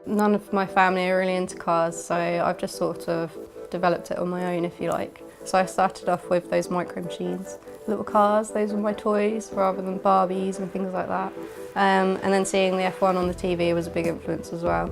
None of my family are really into cars, so I've just sort of developed it on my own, if you like. So I started off with those micro machines, little cars, those were my toys rather than Barbies and things like that. And then seeing the F1 on the TV was a big influence as well.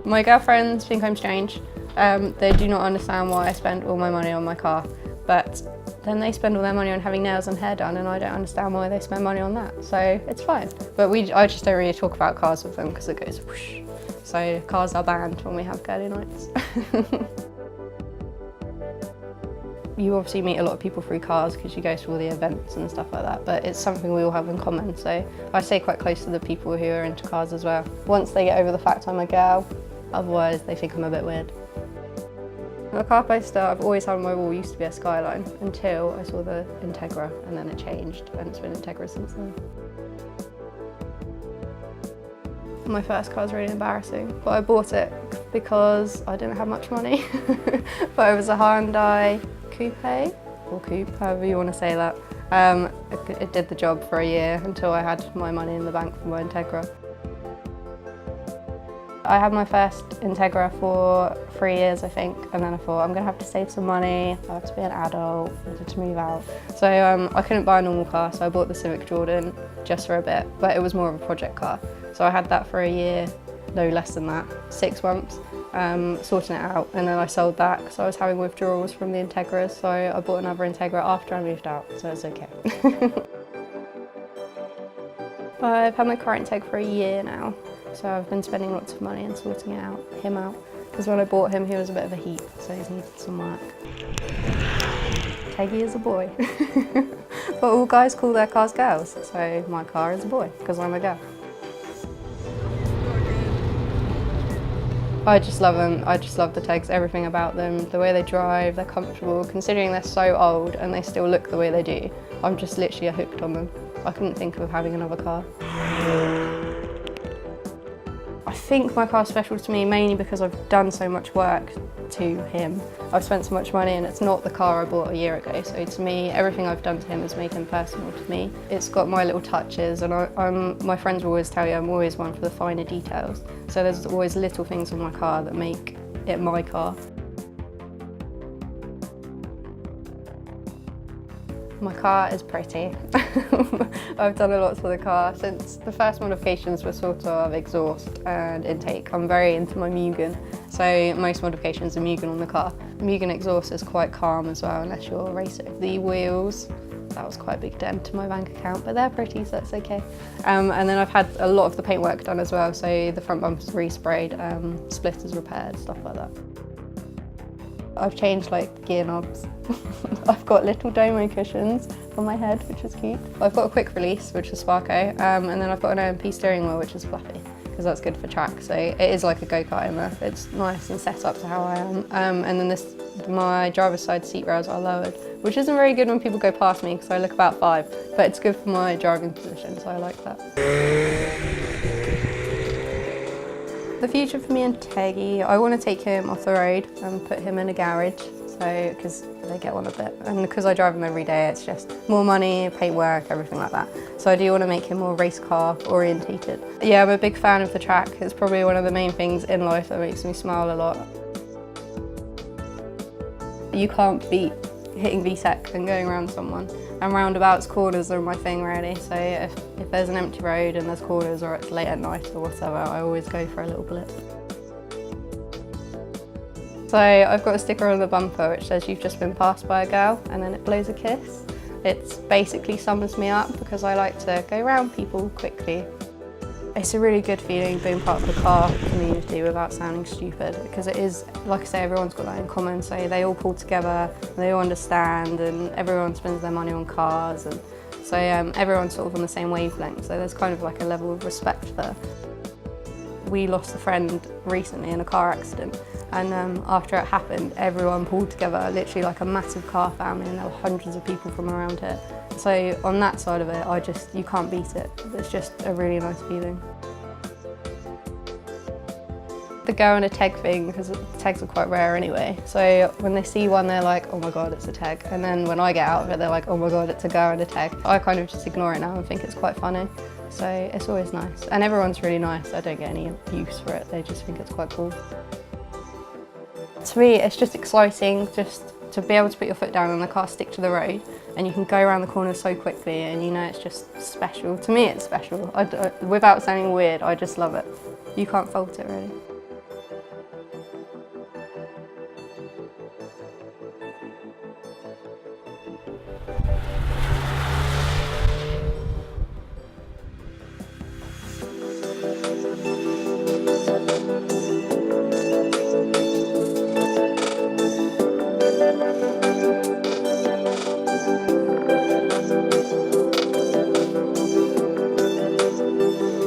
My girlfriends think I'm strange. They do not understand why I spend all my money on my car, but then they spend all their money on having nails and hair done, and I don't understand why they spend money on that, so it's fine. But I just don't really talk about cars with them because it goes whoosh. So cars are banned when we have girly nights. You obviously meet a lot of people through cars because you go to all the events and stuff like that, but it's something we all have in common, so I stay quite close to the people who are into cars as well. Once they get over the fact I'm a girl, otherwise they think I'm a bit weird. The car poster I've always had on my wall used to be a Skyline until I saw the Integra, and then it changed and it's been Integra since then. My first car was really embarrassing, but I bought it because I didn't have much money. But it was a Hyundai Coupe, or Coupe, however you want to say that. It did the job for a year until I had my money in the bank for my Integra. I had my first Integra for 3 years, I think, and then I thought I'm going to have to save some money, I have to be an adult, I needed to move out. So I couldn't buy a normal car, so I bought the Civic Jordan just for a bit, but it was more of a project car. So I had that for a year, no less than that, 6 months, sorting it out, and then I sold that because I was having withdrawals from the Integras, so I bought another Integra after I moved out, so it's okay. I've had my car Integra for a year now. So I've been spending lots of money and sorting him out. Because when I bought him, he was a bit of a heap, so he's needed some work. Teggy is a boy. But all guys call their cars girls, so my car is a boy, because I'm a girl. I just love them. I just love the Tegs, everything about them. The way they drive, they're comfortable. Considering they're so old and they still look the way they do, I'm just literally hooked on them. I couldn't think of having another car. I think my car's special to me mainly because I've done so much work to him. I've spent so much money and it's not the car I bought a year ago, so to me everything I've done to him has made him personal to me. It's got my little touches, and my friends will always tell you I'm always one for the finer details. So there's always little things on my car that make it my car. My car is pretty. I've done a lot to the car since the first modifications were sort of exhaust and intake. I'm very into my Mugen, so most modifications are Mugen on the car. Mugen exhaust is quite calm as well unless you're racing. The wheels, that was quite a big dent to my bank account, but they're pretty, so that's okay. And then I've had a lot of the paintwork done as well, so the front bumper's resprayed, splitters repaired, stuff like that. I've changed like gear knobs. I've got little domo cushions on my head, which is cute. I've got a quick release, which is Sparko, and then I've got an OMP steering wheel, which is fluffy, because that's good for track. So it is like a go-kart in there. It's nice and set up to how I am. And then my driver's side seat rails are lowered, which isn't very good when people go past me, because I look about 5, but it's good for my driving position, so I like that. The future for me and Teggy, I want to take him off the road and put him in a garage, so because they get one a bit, and because I drive him every day, it's just more money, paintwork, everything like that. So I do want to make him more race car orientated. Yeah, I'm a big fan of the track. It's probably one of the main things in life that makes me smile a lot. You can't beat hitting VTEC and going around someone. And roundabouts, corners are my thing really, so if there's an empty road and there's corners or it's late at night or whatever, I always go for a little blip. So I've got a sticker on the bumper which says you've just been passed by a girl, and then it blows a kiss. It basically sums me up because I like to go around people quickly. It's a really good feeling being part of the car community without sounding stupid, because it is, like I say, everyone's got that in common, so they all pull together and they all understand, and everyone spends their money on cars, and so everyone's sort of on the same wavelength, so there's kind of like a level of respect there. We lost a friend recently in a car accident, and after it happened everyone pulled together, literally like a massive car family, and there were hundreds of people from around here. So on that side of it, you can't beat it. It's just a really nice feeling. the go on a tag thing because tags are quite rare anyway. So when they see one, they're like, oh my God, it's a tag. And then when I get out of it, they're like, oh my God, it's a go on a tag. I kind of just ignore it now and think it's quite funny. So it's always nice. And everyone's really nice. I don't get any abuse for it. They just think it's quite cool. To me, it's just exciting just to be able to put your foot down and the car stick to the road and you can go around the corner so quickly and you know it's just special. To me, it's special. Without sounding weird, I just love it. You can't fault it really.